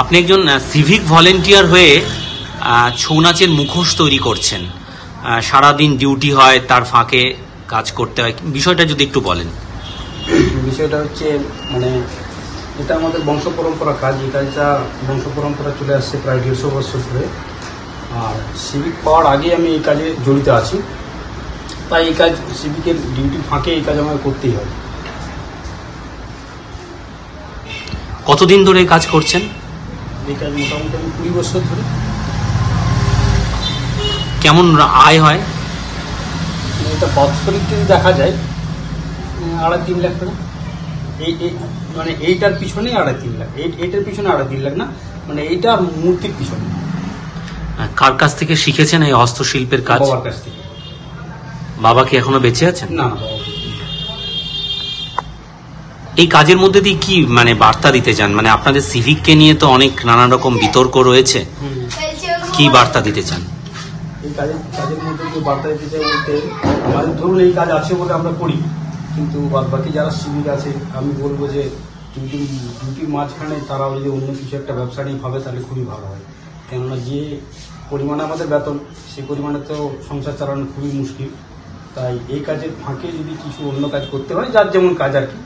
আপনি একজন civic volunteer হয়ে ছৌ নাচের মুখোশ তৈরি করছেন, সারাদিন ডিউটি হয়, তার ফাঁকে কাজ করতে হয়, বিষয়টা যদি একটু বলেন। বিষয়টা হচ্ছে মানে এটা আমাদের বংশ পরম্পরা কাজ। এই কাজটা বংশ পরম্পরা চলে আসছে প্রায় 150 বছর ধরে। আর সিভিক পাওয়ার আগে আমি এই কাজে জড়িত আছি, তাই এই কাজ সিভিকের ডিউটির ফাঁকে এই কাজ আমাকে করতেই হয়। কতদিন ধরে কাজ করছেন? এই কাজ মোটামুটি আমি 20 বছর ধরে। কেমন আয় হয়? এটা বাৎসরিক যদি দেখা যায় 2.5-3 লাখ টাকা। এই মানে এইটার পিছনে 2.5-3 লাখ, এইটার পিছনে 2.5-3 লাখ না, মানে এইটা মূর্তির পিছনে। কার কাছ থেকে শিখেছেন এই হস্তশিল্পের কাজ? বাবার কাছ থেকে। বাবা কি এখনো বেঁচে আছেন? না। এই কাজের মধ্যে দিয়ে কি মানে বার্তা দিতে চান? মানে আপনাদের সিভিককে নিয়ে তো অনেক নানা রকম বিতর্ক রয়েছে, কি বার্তা দিতে চান? এই কাজের মধ্যে যে বার্তা দিতে চাই বলতে, আমাদের ধরুন এই কাজ আছে বলে আমরা করি, কিন্তু বাকি যারা সিভিক আছে আমি বলবো যে ডিউটির মাঝখানে তারা যদি অন্য কিছু একটা ব্যবসা নিয়ে ভাবে তাহলে খুবই ভালো হয়। কেননা যে পরিমাণে আমাদের বেতন, সেই পরিমাণে তো সংসার চালানো খুবই মুশকিল। তাই এই কাজের ফাঁকে যদি কিছু অন্য কাজ করতে হয়, যার যেমন কাজ আর কি,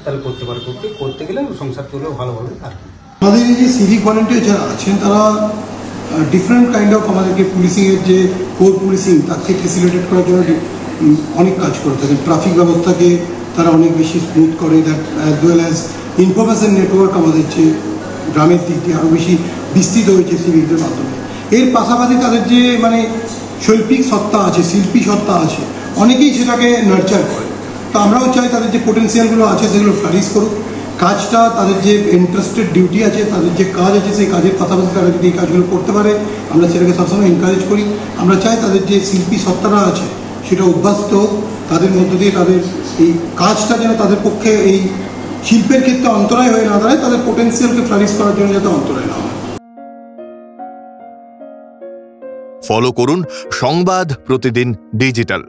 তাহলে করতে পারে। করতে গেলে সংসার চলবে ভালোভাবে আর কি। আমাদের এই যে সিভিক ভলেন্টিয়ার যারা আছেন তারা ডিফারেন্ট কাইন্ড অফ আমাদেরকে পুলিশিংয়ের যে কোর পুলিশিং তাকে ফেসিলিটেট করার জন্য অনেক কাজ করে থাকেন। ট্রাফিক ব্যবস্থাকে তারা অনেক বেশি স্মুথ করে, that as well as information network আমাদের যে গ্রামের দিক দিয়ে আরও বেশি বিস্তৃত হয়েছে সিভিকদের মাধ্যমে। এর পাশাপাশি তাদের যে মানে শৈল্পিক সত্তা আছে, শিল্পী সত্তা আছে, অনেকেই সেটাকে নার্চার করে। তো আমরাও চাই তাদের যে পোটেন্সিয়ালগুলো আছে সেগুলো ফ্লারিশ করুক। কাজটা তাদের যে ইন্টারেস্টেড ডিউটি আছে, তাদের যে কাজ আছে, সেই কাজের পাশাপাশি তারা যদি এই কাজগুলো করতে পারে আমরা সেটাকে সবসময় এনকারেজ করি। আমরা চাই তাদের যে শিল্পী সত্তারা আছে সেটা উদ্ভাসিত হোক, তাদের মধ্য দিয়ে তাদের এই কাজটা যেন তাদের পক্ষে এই শিল্পের ক্ষেত্রে অন্তরায় হয়ে না দাঁড়ায়, তাদের পোটেন্সিয়ালকে ফ্লারিশ করার জন্য যাতে অন্তরায় না হয়। ফলো করুন সংবাদ প্রতিদিন ডিজিটাল।